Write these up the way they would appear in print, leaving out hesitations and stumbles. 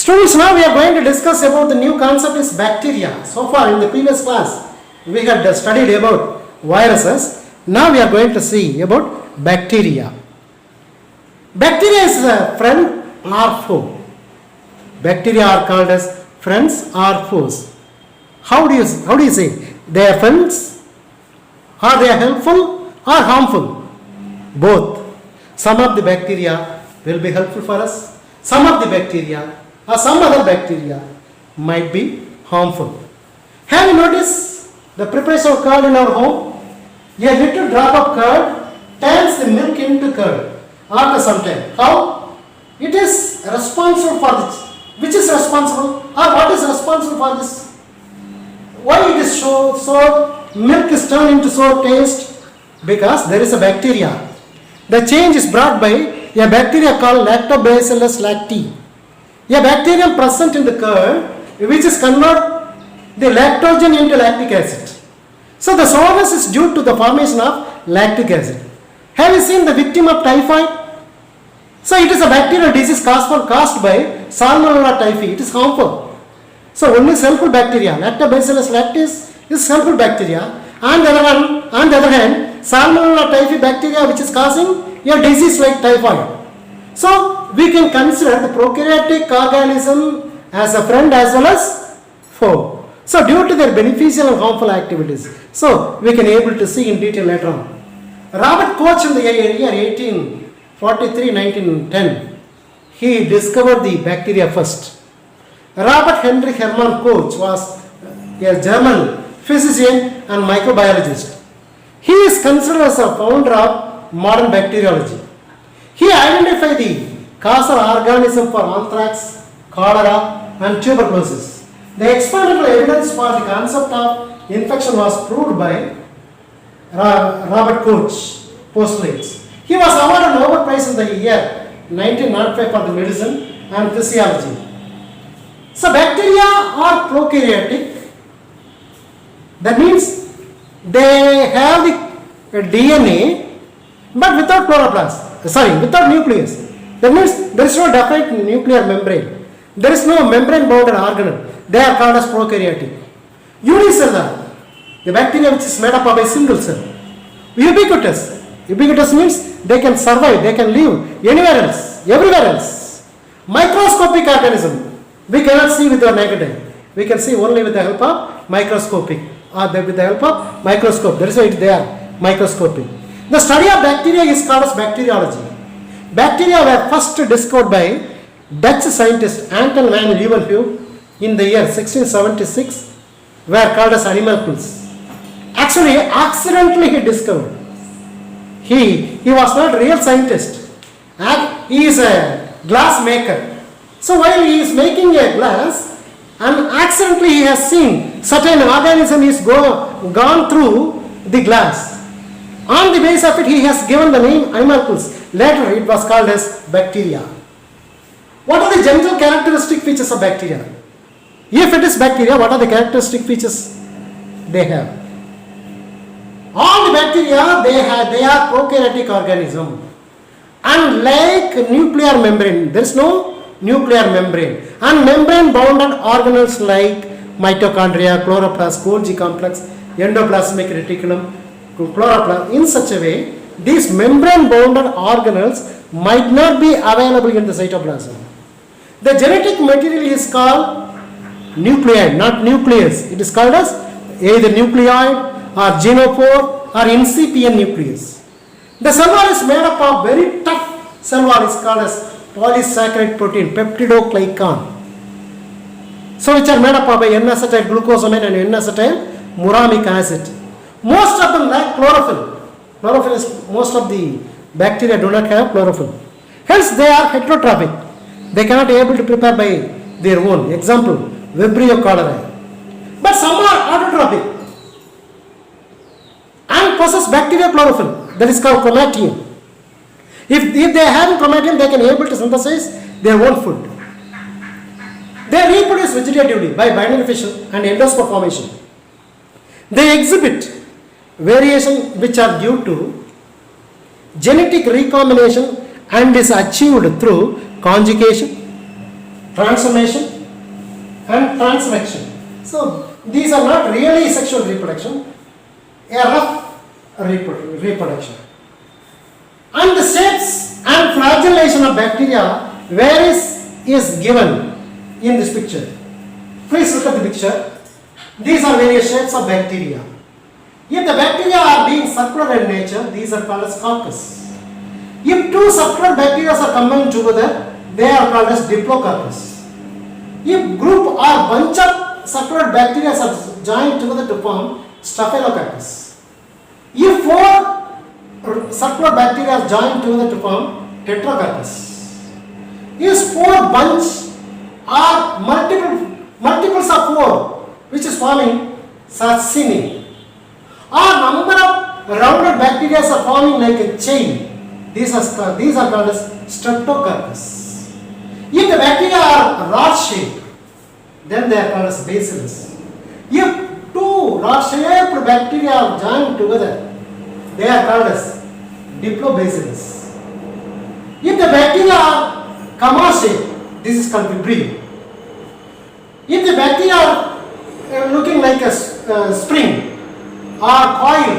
Students, now we are going to discuss about the new concept is bacteria. So far in the previous class, we had studied about viruses. Now we are going to see about bacteria. Bacteria is a friend or foe. Bacteria are called as friends or foes. How do you say? They are friends? Are they helpful or harmful? Both. Some of the bacteria will be helpful for us. Some of the bacteria or some other bacteria might be harmful. Have you noticed the preparation of curd in our home? A little drop of curd turns the milk into curd after some time. How? It is responsible for this. Which is responsible or what is responsible for this? Why it is so milk is turned into sour taste? Because there is a bacteria. The change is brought by a bacteria called Lactobacillus lacti. A bacterium present in the curd which is convert the lactogen into lactic acid. So the sourness is due to the formation of lactic acid. Have you seen the victim of typhoid? So it is a bacterial disease caused by Salmonella typhi. It is harmful. So only helpful bacteria, Lactobacillus lactis is helpful bacteria. On the other hand, Salmonella typhi bacteria which is causing a disease like typhoid. So we can consider the prokaryotic organism as a friend as well as foe. So due to their beneficial and harmful activities. So we can able to see in detail later on. Robert Koch in the year 1910, he discovered the bacteria first. Robert Henry Hermann Koch was a German physician and microbiologist. He is considered as a founder of modern bacteriology. He identified the causal organism for anthrax, cholera and tuberculosis. The experimental evidence for the concept of infection was proved by Robert Koch postulates. He was awarded Nobel Prize in the year 1905 for the medicine and physiology. So bacteria are prokaryotic. That means they have the DNA but without chloroplast. Without nucleus. That means there is no definite nuclear membrane. There is no membrane bounded organelle. They are called as prokaryotic. Unicellular, the bacteria which is made up of a single cell. Ubiquitous. Ubiquitous means they can survive, they can live anywhere else, everywhere else. Microscopic organism, we cannot see with our naked eye. We can see only with the help of microscopic or with the help of microscope. That is why they are microscopic. The study of bacteria is called as bacteriology. Bacteria were first discovered by Dutch scientist Anton van Leeuwenhoek in the year 1676, were called as animalcules. Actually, accidentally he discovered. He was not a real scientist. He is a glass maker. So while he is making a glass, and accidentally he has seen certain organism is gone through the glass. On the basis of it, he has given the name animalcules. Later it was called as bacteria. What are the general characteristic features of bacteria? If it is bacteria, what are the characteristic features they have? All the bacteria, they are prokaryotic organism. Unlike nuclear membrane, there is no nuclear membrane. And membrane bounded organelles like mitochondria, chloroplast, Golgi complex, endoplasmic reticulum, chloroplast. In such a way, these membrane bounded organelles might not be available in the cytoplasm. The genetic material is called nucleoid, not nucleus. It is called as either nucleoid or genophore or incipient nucleus. The cell wall is made up of very tough cell wall is called as polysaccharide protein, peptidoglycan. So which are made up of N-acetyl glucosamine and N-acetyl muramic acid. Most of them lack chlorophyll. Chlorophyll is, most of the bacteria do not have chlorophyll. Hence they are heterotrophic. They cannot be able to prepare by their own. Example, Vibrio cholerae. But some are autotrophic and possess bacterial chlorophyll, that is called chromatium. If they have chromatium, they can be able to synthesize their own food. They reproduce vegetatively by binary fission and endosperm formation. They exhibit variation which are due to genetic recombination and is achieved through conjugation, transformation and transvection. So these are not really sexual reproduction, a rough reproduction. And the shapes and flagellation of bacteria varies is given in this picture. Please look at the picture. These are various shapes of bacteria. If the bacteria are being circular in nature, these are called as coccus. If two circular bacteria are combined together, they are called as diplococcus. If group or bunch of circular bacteria are joined together to form staphylococcus. If four circular bacteria are joined together to form tetracoccus. If four bunch or multiples of four, which is forming sacini. Or number of rounded bacteria are forming like a chain. These are called as streptococcus. If the bacteria are rod shaped, then they are called as bacillus. If two rod shaped bacteria are joined together, they are called as diplobacillus. If the bacteria are comma shaped, this is called vibrio. If the bacteria are looking like a spring or coil,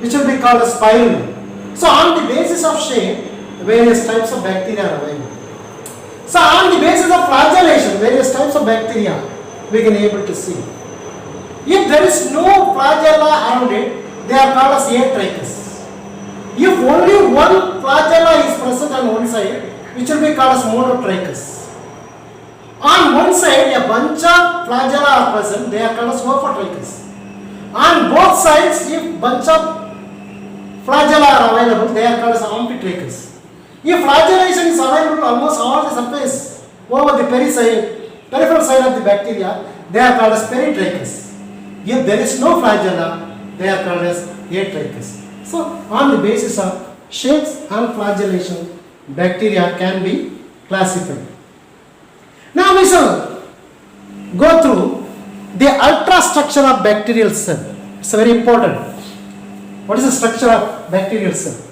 which will be called a spirulum. So on the basis of shape, various types of bacteria are available. So on the basis of flagellation, various types of bacteria we can able to see. If there is no flagella around it, they are called as atrichous. If only one flagella is present on one side, which will be called as monotrichous. On one side, a bunch of flagella are present, they are called as ophotrichous. On both sides, if bunch of flagella are available, they are called as amphitrichous. If flagellation is available almost all the surface over the peripheral side of the bacteria, they are called as peritrichous. If there is no flagella, they are called as atrichous. So on the basis of shapes and flagellation, bacteria can be classified. Now we shall go through the ultrastructure of bacterial cell. It's very important. What is the structure of bacterial cell?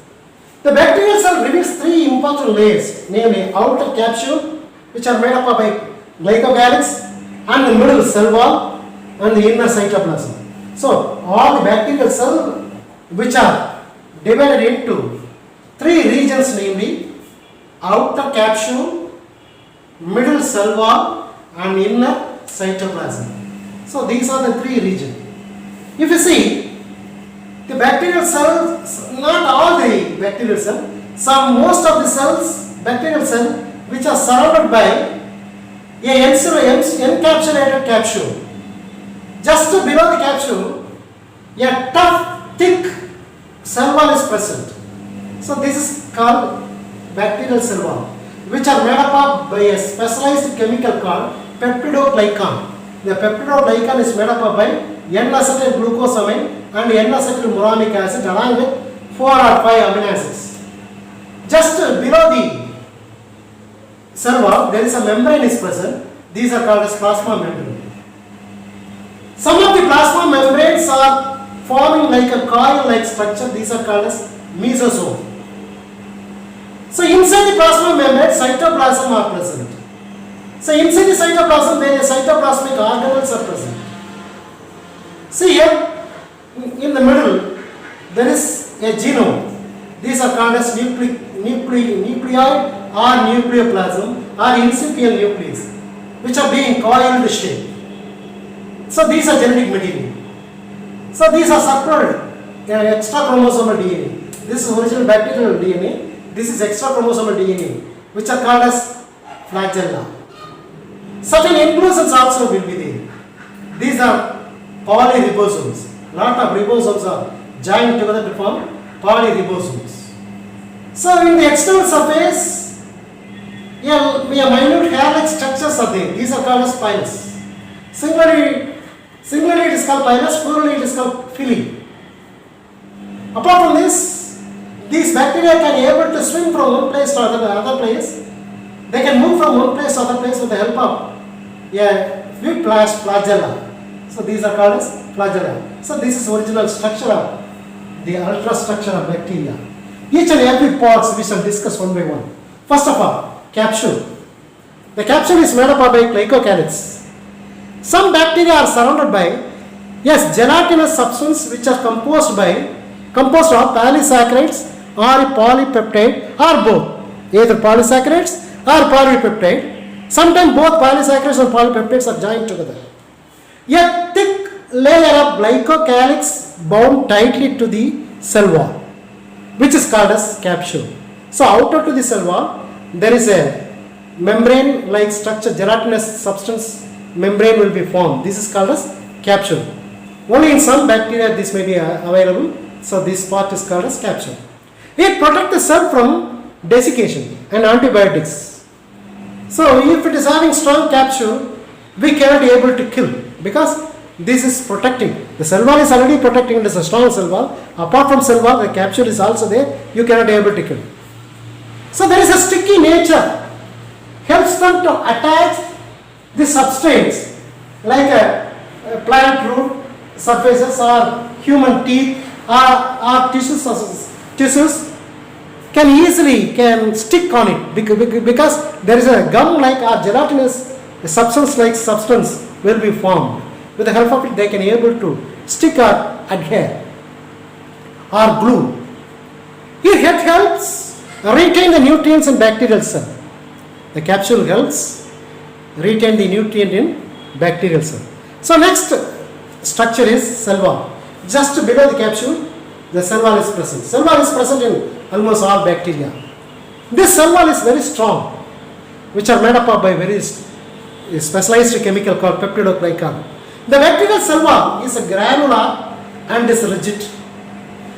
The bacterial cell reveals three important layers, namely outer capsule, which are made up by glycocalyx, and the middle cell wall, and the inner cytoplasm. So all the bacterial cells, which are divided into three regions, namely outer capsule, middle cell wall, and inner cytoplasm. So these are the three regions. If you see, the bacterial cells, not all the bacterial cells, most of the cells, bacterial cells, which are surrounded by a encapsulated capsule. Just below the capsule, a tough, thick cell wall is present. So this is called bacterial cell wall, which are made up by a specialized chemical called peptidoglycan. The peptidoglycan is made up by N-acetyl glucosamine and N-acetyl muronic acid along with 4 or 5 amino acids. Just below the cell wall, there is a membrane is present. These are called as plasma membrane. Some of the plasma membranes are forming like a coil-like structure. These are called as mesosome. So inside the plasma membrane, cytoplasm are present. So inside the cytoplasm, various cytoplasmic organelles are present. See here, in the middle, there is a genome. These are called as nucleoid or nucleoplasm or incipient nucleus, which are being coiled shape. So these are genetic material. So these are separate extra chromosomal DNA. This is original bacterial DNA. This is extra chromosomal DNA, which are called as flagella. Certain inclusions also will be there. These are polyribosomes. Lot of ribosomes are joined together to form polyribosomes. So in the external surface, a minute hair-like structures are there. These are called as spines. Singularly it is called pilus, plurally it is called phyli. Apart from this, these bacteria can be able to swim from one place to another place. They can move from one place to other place with the help of a fluid flagella. So these are called as flagella. So this is original structure of the ultrastructure of bacteria. Each and every parts we shall discuss one by one. First of all, capsule. The The capsule is made up of a glycocalyx. Some bacteria are surrounded by gelatinous substance which are composed of polysaccharides or polypeptide or both, either polysaccharides or polypeptide. Sometimes both polysaccharides and polypeptides are joined together. A thick layer of glycocalyx bound tightly to the cell wall, which is called as capsule. So outer to the cell wall, there is a membrane-like structure, gelatinous substance membrane will be formed. This is called as capsule. Only in some bacteria this may be available. So this part is called as capsule. It protects the cell from desiccation and antibiotics. So if it is having strong capsule, we cannot be able to kill because this is protecting. The cell wall is already protecting, it is a strong cell wall. Apart from cell wall, the capsule is also there, you cannot be able to kill. So there is a sticky nature, helps them to attach the substrates like a plant root surfaces or human teeth or tissues can easily stick on it because there is a gum like or gelatinous substance like substance will be formed. With the help of it they can able to stick or adhere or glue. It helps retain the nutrients in bacterial cell. The capsule helps retain the nutrient in bacterial cell. So next structure is cell wall. Just below the capsule, the cell wall is present. Cell wall is present in almost all bacteria. This cell wall is very strong, which are made up of by very specialized chemical called peptidoglycan. The bacterial cell wall is a granular and is rigid.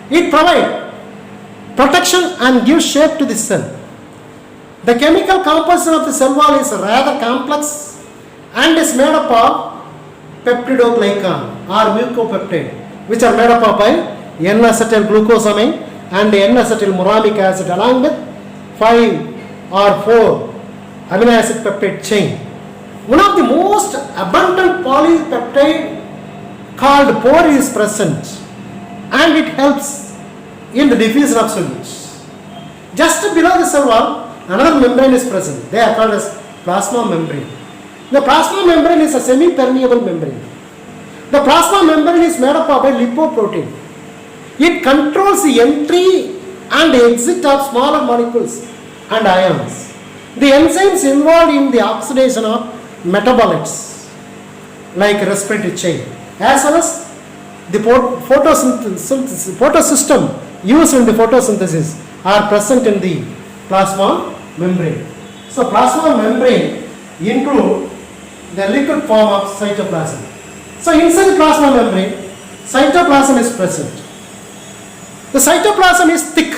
It provides protection and gives shape to the cell. The chemical composition of the cell wall is rather complex and is made up of peptidoglycan or mucopeptide, which are made up of by N-acetyl glucosamine and N-acetylmuramic acid along with 5 or 4 amino acid peptide chain. One of the most abundant polypeptide called pore is present and it helps in the diffusion of solids. Just below the cell wall, another membrane is present. They are called as plasma membrane. The plasma membrane is a semi-permeable membrane. The plasma membrane is made up of a lipoprotein. It controls the entry and exit of smaller molecules and ions. The enzymes involved in the oxidation of metabolites like respiratory chain as well as the photosystem used in the photosynthesis are present in the plasma membrane. So plasma membrane include the liquid form of cytoplasm. So inside the plasma membrane, cytoplasm is present. The cytoplasm is thick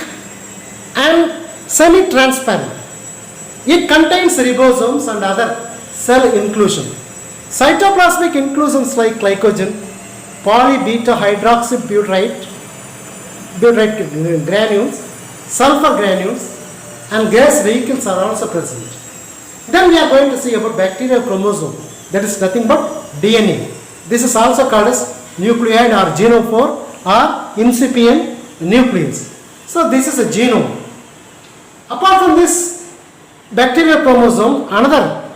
and semi-transparent. It contains ribosomes and other cell inclusion. Cytoplasmic inclusions like glycogen, poly-beta hydroxybutyrate granules, sulfur granules and gas vehicles are also present. Then we are going to see about bacterial chromosome, that is nothing but DNA. This is also called as nucleoid or genophore or incipient nucleus. So this is a genome. Apart from this bacterial chromosome, another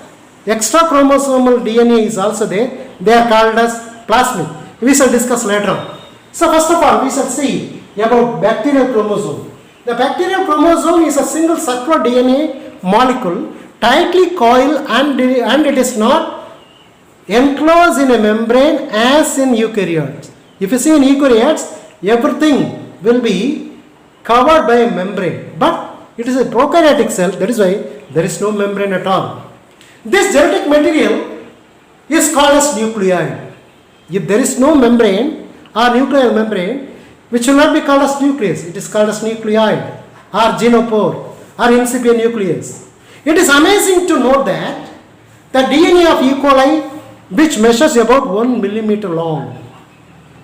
extra chromosomal DNA is also there. They are called as plasmid. We shall discuss later on. So first of all, we shall see about bacterial chromosome. The bacterial chromosome is a single circular DNA molecule tightly coiled and it is not enclosed in a membrane as in eukaryotes. If you see in eukaryotes, everything will be covered by a membrane, but it is a prokaryotic cell, that is why there is no membrane at all. This genetic material is called as nucleoid. If there is no membrane or nuclear membrane, which will not be called as nucleus, it is called as nucleoid or genopore or incipient nucleus. It is amazing to note that the DNA of E. coli, which measures about 1 millimeter long,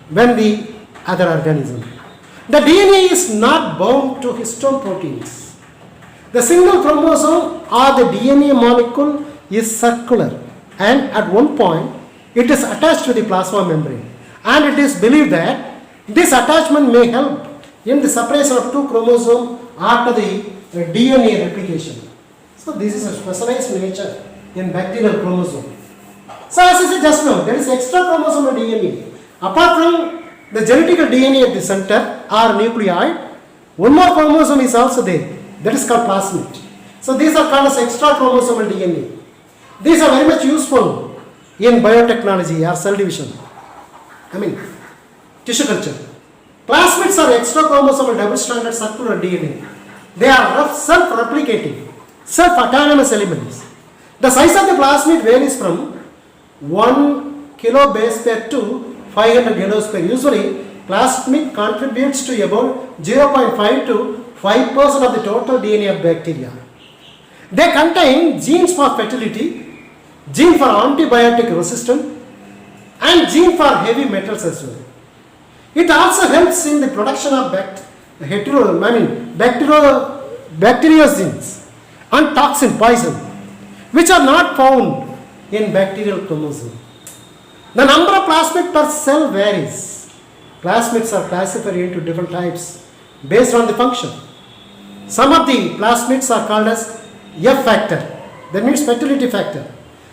when the other organism, the DNA is not bound to histone proteins. The single chromosome or the DNA molecule is circular and at one point it is attached to the plasma membrane, and it is believed that this attachment may help in the separation of two chromosomes after the DNA replication. So this is a specialized nature in bacterial chromosome. So as I said just now, there is extra chromosomal DNA. Apart from the genetical DNA at the center or nucleoid, one more chromosome is also there. That is called plasmid. So these are called as extra chromosomal DNA. These are very much useful in biotechnology or cell division. Tissue culture. Plasmids are extra chromosomal double-stranded circular DNA. They are self-replicating, self-autonomous elements. The size of the plasmid varies from 1 kilobase pair to 500 kilos per. Usually, plasmid contributes to about 0.5 to 5% of the total DNA of bacteria. They contain genes for fertility, gene for antibiotic resistance, and gene for heavy metals as well. It also helps in the production of bacteriogens and toxin poison, which are not found in bacterial chromosome. The number of plasmids per cell varies. Plasmids are classified into different types based on the function. Some of the plasmids are called as F factor, that means fertility factor.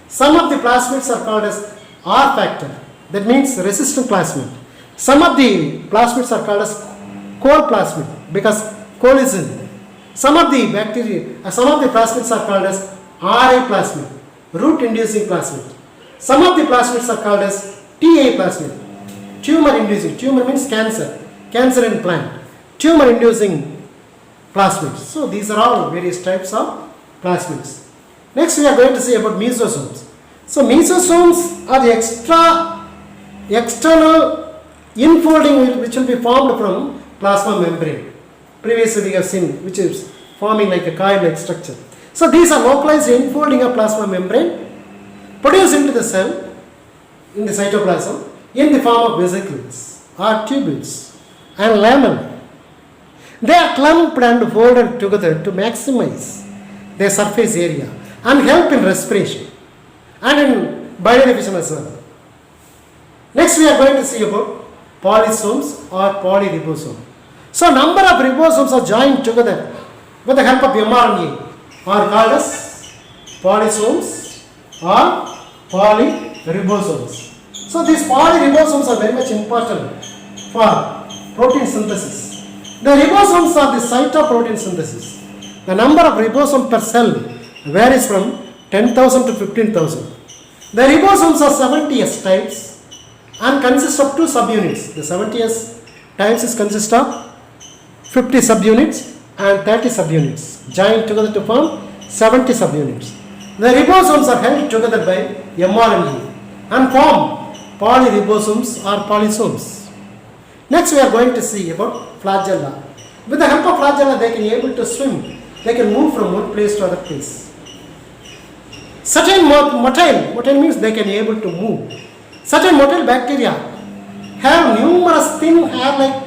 Some of the plasmids are called as R factor, that means resistant plasmid. Some of the plasmids are called as cold plasmid because coal is in. Some of the plasmids are called as RA plasmid, root inducing plasmid. Some of the plasmids are called as TA plasmid, tumor inducing. Tumor means cancer in plant. Tumor inducing plasmids. So these are all various types of plasmids. Next we are going to see about mesosomes. So mesosomes are the external infolding which will be formed from plasma membrane. Previously we have seen which is forming like a coil-like structure. So these are localized infolding of plasma membrane produced into the cell in the cytoplasm in the form of vesicles or tubules and lamellae. They are clumped and folded together to maximize their surface area and help in respiration and in biodivision as well. Next we are going to see about polysomes or polyribosome. So number of ribosomes are joined together with the help of mRNA are called as polysomes or polyribosomes. So these polyribosomes are very much important for protein synthesis. The ribosomes are the site of protein synthesis. The number of ribosomes per cell varies from 10,000 to 15,000. The ribosomes are 70S types and consist of 2 subunits. The 70S types consist of 50 subunits and 30 subunits joined together to form 70 subunits. The ribosomes are held together by mRNA and form polyribosomes or polysomes. Next we are going to see about flagella. With the help of flagella they can be able to swim. They can move from one place to other place. Certain motile means they can be able to move. Certain motile bacteria have numerous thin hair-like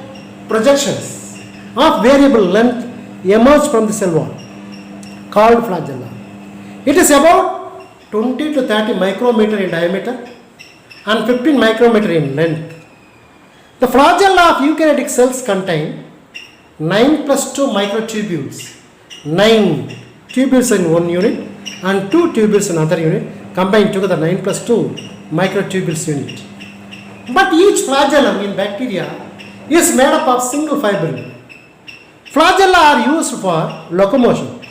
projections of variable length emerge from the cell wall called flagella. It is about 20 to 30 micrometer in diameter and 15 micrometer in length. The flagella of eukaryotic cells contain 9 plus 2 microtubules. 9 tubules in one unit and 2 tubules in another unit combined together 9 plus 2 microtubules unit. But each flagellum in bacteria is made up of single fibril. Flagella are used for locomotion.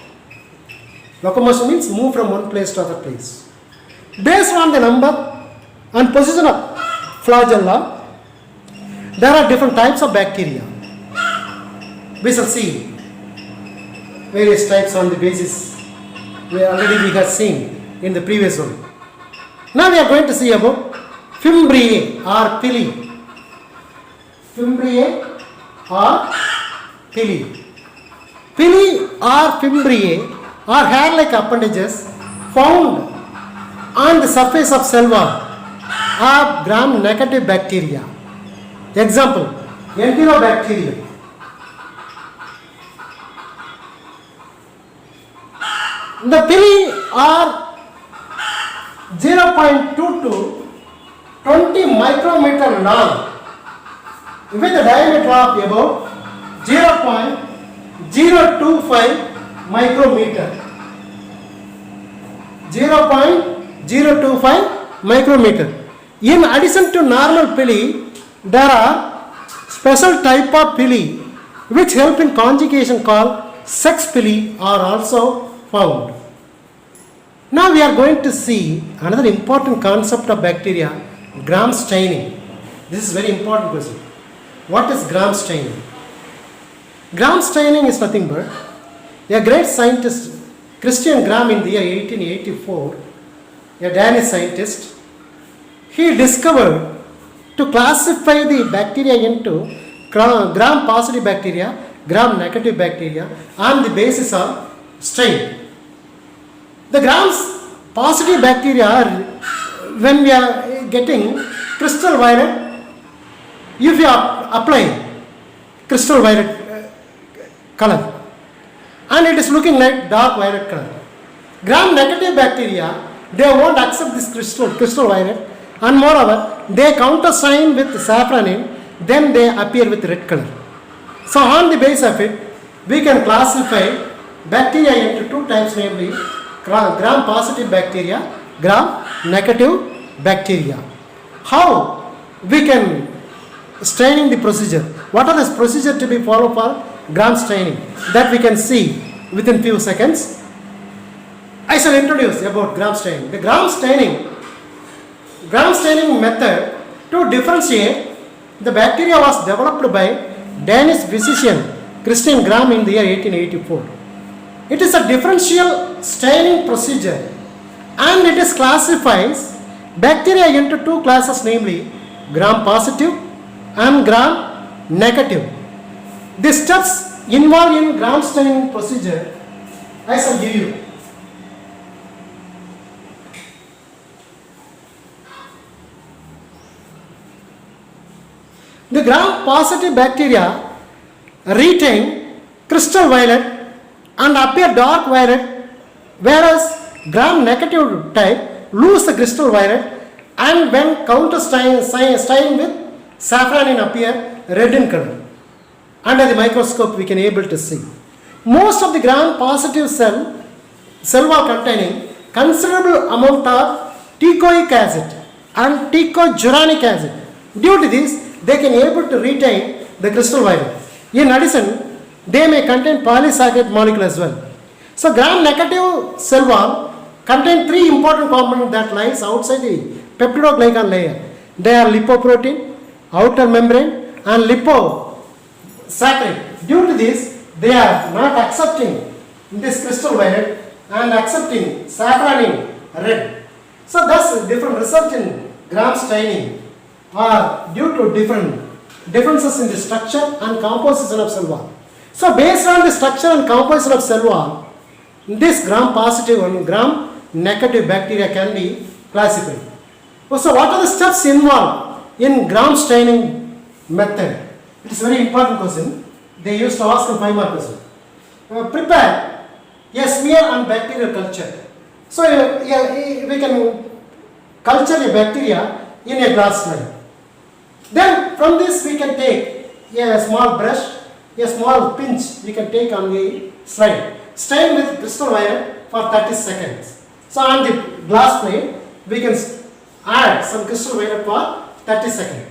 Locomotion means move from one place to other place. Based on the number and position of flagella, there are different types of bacteria. We shall see various types on the basis we have seen in the previous one. Now we are going to see about fimbriae or pili. Fimbriae or pili. Pili or fimbriae are hair-like appendages found on the surface of cell wall of gram-negative bacteria. Example, Enterobacterium. The pili are 0.2 to 20 micrometer long with a diameter of about 0.025 micrometer. 0.025 micrometer. In addition to normal pili, there are special type of pili which help in conjugation called sex pili are also found. Now we are going to see another important concept of bacteria, Gram staining. This is very important question. What is Gram staining? Gram staining is nothing but a great scientist, Christian Gram, in the year 1884, a Danish scientist, he discovered to classify the bacteria into gram positive bacteria, gram negative bacteria on the basis of strain. The grams positive bacteria are when we are getting crystal violet. If you are applying crystal violet color and it is looking like dark violet color, gram negative bacteria, they won't accept this crystal violet, and moreover they countersign with safranin, then they appear with red color. So on the basis of it, we can classify bacteria into two types, namely gram positive bacteria, gram negative bacteria. How we can staining the procedure? What are the procedure to be followed for gram staining? That we can see within few seconds. I shall introduce about gram staining. The gram staining method to differentiate the bacteria was developed by Danish physician Christian Gram in the year 1884. It is a differential staining procedure and it is classifies bacteria into two classes, namely gram positive and gram negative. The steps involved in gram staining procedure I shall give you. The gram positive bacteria retain crystal violet and appear dark violet, whereas gram negative type lose the crystal violet and when counter stain with safranin appear red in color. Under the microscope we can able to see. Most of the gram positive cell wall containing considerable amount of teichoic acid and teichojuranic acid. Due to this, they can able to retain the crystal violet. In addition, they may contain polysaccharide molecule as well. So gram negative cell wall contain three important components that lies outside the peptidoglycan layer. They are lipoprotein, outer membrane and liposaccharide. Due to this, they are not accepting this crystal violet and accepting safranin red. So thus different result in gram staining are due to differences in the structure and composition of cell wall. So based on the structure and composition of cell wall, this gram positive and gram negative bacteria can be classified. So what are the steps involved in gram staining method? It is a very important question. They used to ask in 5 mark question. Prepare a smear on bacterial culture. So we can culture a bacteria in a glass slide. Then from this we can take a small brush, a small pinch we can take on the slide. Stain with crystal violet for 30 seconds. So on the glass plate we can add some crystal violet for 30 seconds.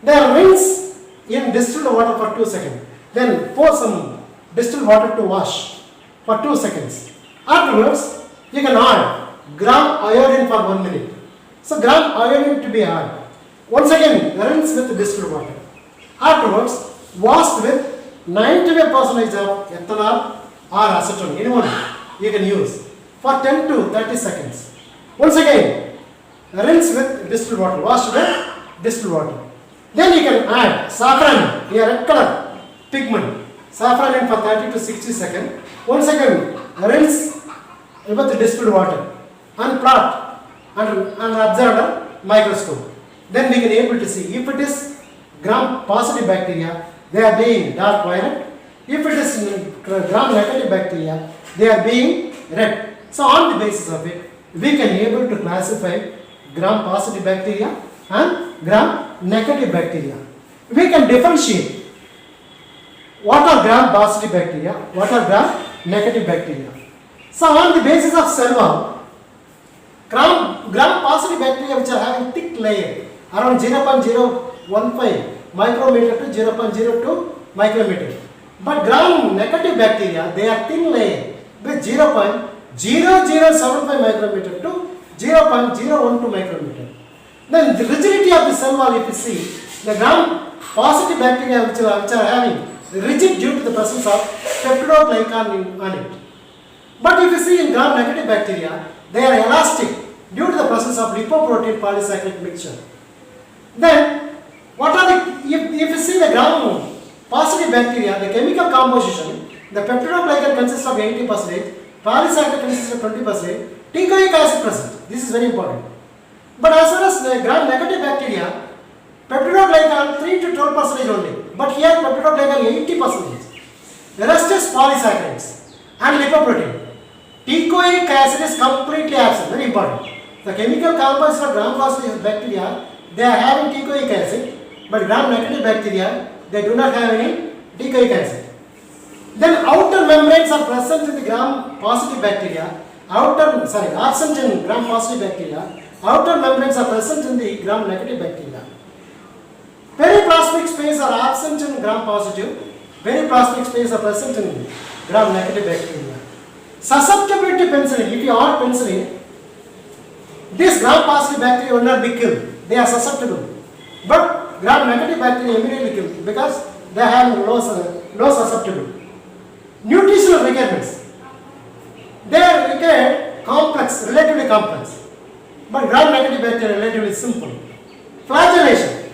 Then rinse in distilled water for 2 seconds. Then pour some distilled water to wash for 2 seconds. Afterwards you can add gram iodine for 1 minute. So gram iodine to be added. Once again rinse with distilled water. Afterwards wash with 95% of ethanol or acetone, anyone you can use, for 10 to 30 seconds. Once again rinse with distilled water, wash with distilled water. Then you can add safranin, a red color pigment, safranin for 30 to 60 seconds. Once again rinse with distilled water and plot and observe the microscope. Then we can able to see if it is gram positive bacteria, they are being dark violet. If it is gram negative bacteria, they are being red. So on the basis of it, we can able to classify gram positive bacteria and gram negative bacteria. We can differentiate what are gram positive bacteria, what are gram negative bacteria. So on the basis of cell wall, gram-positive bacteria which are having thick layer around 0.015 micrometer to 0.02 micrometer. But gram-negative bacteria, they are thin layer with 0.0075 micrometer to 0.012 micrometer. Then the rigidity of the cell wall, if you see, the gram-positive bacteria which are having rigid due to the presence of peptidoglycan on it. But if you see in gram-negative bacteria, they are elastic due to the presence of lipoprotein polysaccharide mixture. Then, what are the, if you see the gram-positive bacteria, the chemical composition, the peptidoglycan consists of 80%, polysaccharide consists of 20%, teichoic acid present. This is very important. But as far as the gram-negative bacteria, peptidoglycan 3 to 12% only. But here peptidoglycan 80%. The rest is polysaccharides and lipoprotein. Teichoic acid is completely absent. Very important. The chemical composition of gram-positive bacteria, they are having teichoic acid, but gram-negative bacteria, they do not have any teichoic acid. Then outer membranes are present in the gram-positive bacteria. Absent in gram-positive bacteria. Outer membranes are present in the gram-negative bacteria. Periplasmic space are absent in gram-positive. Periplasmic space are present in gram-negative bacteria. Susceptibility to penicillin. If you add penicillin, this gram-positive bacteria will not be killed. They are susceptible. But gram-negative bacteria immediately killed because they have low susceptibility. Nutritional requirements. They are required complex, relatively complex. But gram-negative bacteria relatively simple. Flagellation.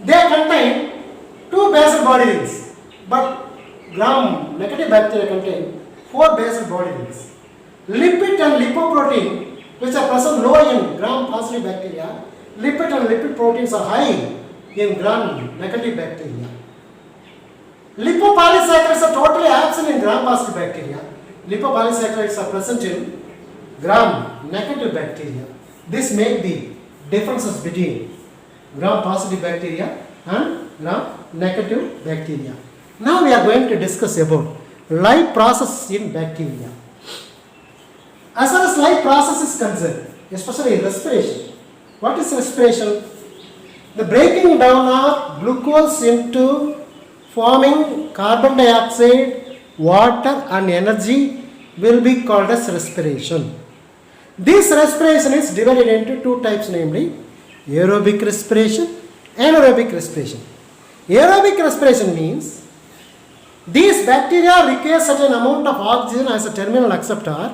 They contain 2 basal body rings. But gram-negative bacteria contain 4 basal body rings. Lipid and lipoprotein, which are present low in gram-positive bacteria, lipid and lipid proteins are high in gram-negative bacteria. Lipopolysaccharides are totally absent in gram-positive bacteria. Lipopolysaccharides are present in gram-negative bacteria. This makes the differences between gram-positive bacteria and gram-negative bacteria. Now we are going to discuss about life process in bacteria. As far as life process is concerned, especially respiration. What is respiration? The breaking down of glucose into forming carbon dioxide, water and energy will be called as respiration. This respiration is divided into 2 types, namely aerobic respiration, anaerobic respiration. Aerobic respiration means these bacteria require certain amount of oxygen as a terminal acceptor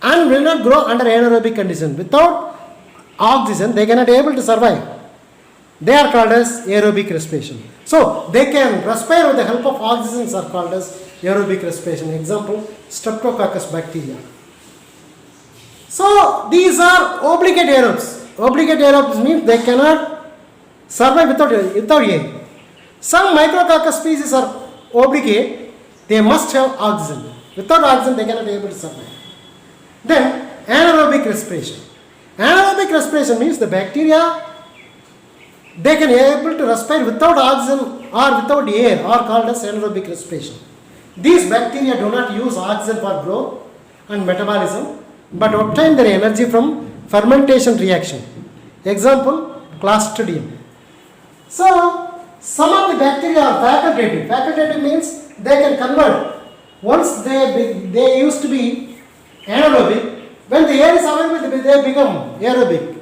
and will not grow under anaerobic condition. Without oxygen, they cannot be able to survive. They are called as aerobic respiration. So, they can respire with the help of oxygen are called as aerobic respiration. Example, Streptococcus bacteria. So, these are obligate aerobes. Obligate aerobes means they cannot survive without air. Some micrococcus species are obligate, they must have oxygen. Without oxygen, they cannot be able to survive. Then, anaerobic respiration. Anaerobic respiration means the bacteria, they can be able to respire without oxygen or without air, or called as anaerobic respiration. These bacteria do not use oxygen for growth and metabolism, but obtain their energy from fermentation reaction. Example, Clostridium. So, some of the bacteria are facultative. Facultative means they can convert. Once they used to be anaerobic, when the air is available, they become aerobic.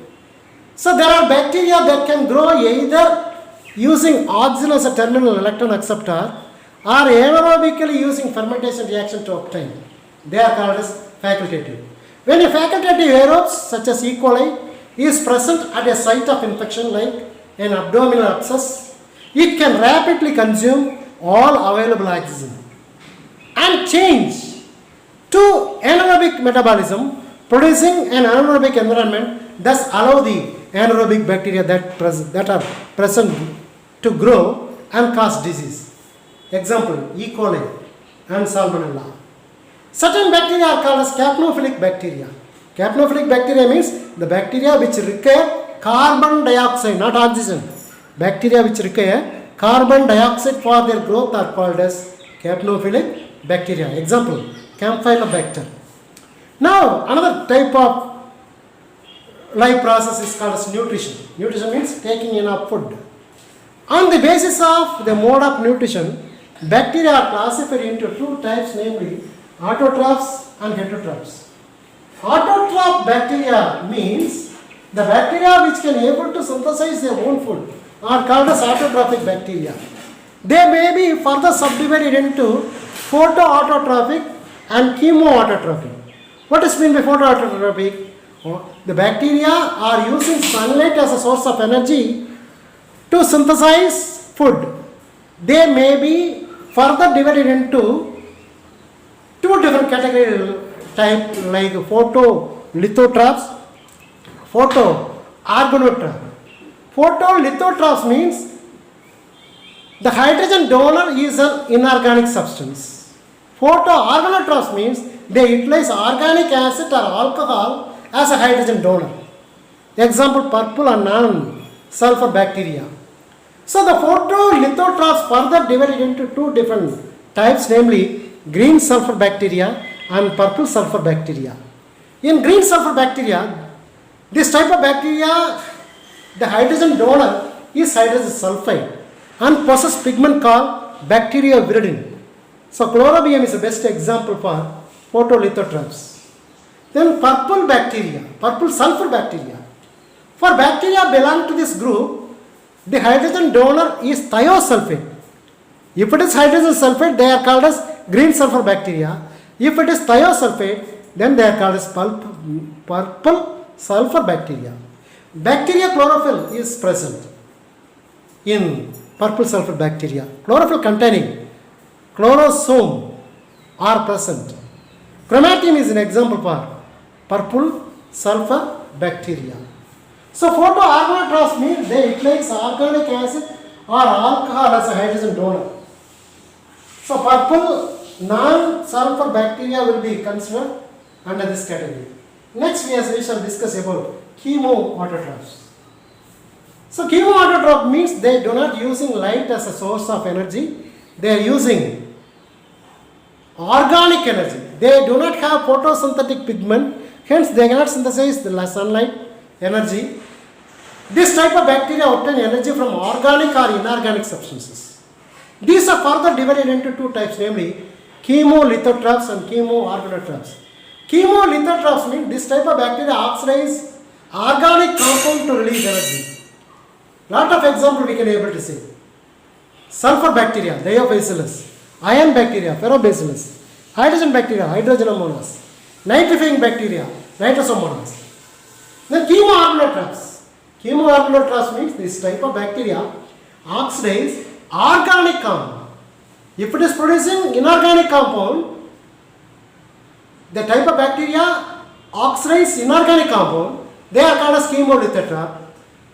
So, there are bacteria that can grow either using oxygen as a terminal electron acceptor or anaerobically using fermentation reaction to obtain. They are called as facultative. When a facultative aerobes such as E. coli is present at a site of infection like an abdominal abscess, it can rapidly consume all available oxygen and change to anaerobic metabolism, producing an anaerobic environment, thus allow the anaerobic bacteria that are present to grow and cause disease. Example, E. coli and Salmonella. Certain bacteria are called as capnophilic bacteria. Capnophilic bacteria means the bacteria which require carbon dioxide, not oxygen. Bacteria which require carbon dioxide for their growth are called as capnophilic bacteria. Example, Campylobacter. Now, another type of life process is called as nutrition. Nutrition means taking enough food. On the basis of the mode of nutrition, bacteria are classified into two types, namely autotrophs and heterotrophs. Autotroph bacteria means the bacteria which can able to synthesize their own food are called as autotrophic bacteria. They may be further subdivided into photoautotrophic and chemoautotrophic. What is meant by photoautotrophic? The bacteria are using sunlight as a source of energy to synthesize food. They may be further divided into two different category type like photolithotrophs, photoorganotrophs. Photolithotrophs means the hydrogen donor is an inorganic substance. Photoorganotrophs means they utilize organic acid or alcohol as a hydrogen donor. Example, purple and non-sulfur bacteria. So the photolithotrophs further divided into two different types, namely green sulfur bacteria and purple sulfur bacteria. In green sulfur bacteria, this type of bacteria, the hydrogen donor is hydrogen sulfide and possesses pigment called bacterioviridin. So chlorobium is the best example for photolithotrophs. Then purple bacteria, purple sulfur bacteria. For bacteria belong to this group, the hydrogen donor is thiosulfate. If it is hydrogen sulfate, they are called as green sulfur bacteria. If it is thiosulfate, then they are called as purple sulfur bacteria. Bacteria chlorophyll is present in purple sulfur bacteria. Chlorophyll containing chlorosome are present. Chromatin is an example for purple sulfur bacteria. So photoorganotrophs means they utilize organic acid or alcohol as a hydrogen donor. So purple non-sulfur bacteria will be considered under this category. Next we shall discuss about chemoautotrophs. So chemoautotroph means they do not using light as a source of energy. They are using organic energy. They do not have photosynthetic pigment, hence they cannot synthesize the sunlight energy. This type of bacteria obtain energy from organic or inorganic substances. These are further divided into two types, namely chemolithotrophs and chemoorganotrophs. Chemolithotrophs means this type of bacteria oxidize organic compound to release energy. Lot of example we can able to see. Sulfur bacteria, Diabacillus. Iron bacteria, Ferrobacillus. Hydrogen bacteria, Hydrogenomonas. Nitrifying bacteria, Nitrosomonas. Then chemoorganotrophs. Chemoorganotrophs means this type of bacteria oxidize organic compound. If it is producing inorganic compound, the type of bacteria oxidize inorganic compound, they are called as chemolithotroph.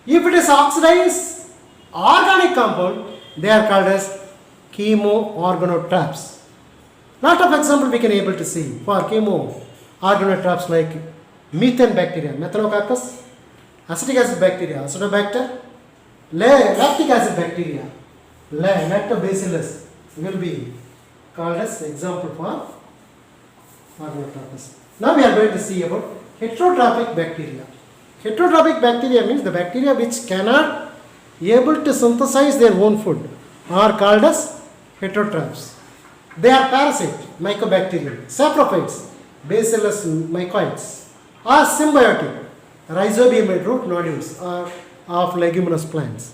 If it is oxidized organic compound, they are called as chemoorganotrophs. Lot of example we can able to see for chemoorganotrophs like methane bacteria, Methanococcus, acetic acid bacteria, Acinetobacter, lactic acid bacteria, Lactobacillus will be called as example for organotrophs. Now we are going to see about heterotrophic bacteria. Heterotrophic bacteria means the bacteria which cannot able to synthesize their own food are called as heterotrophs. They are parasite, mycobacterium, saprophytes, bacillus mycoids, are symbiotic, rhizobium root nodules are of leguminous plants.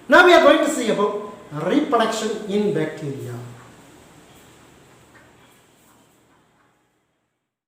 Now we are going to see about reproduction in bacteria.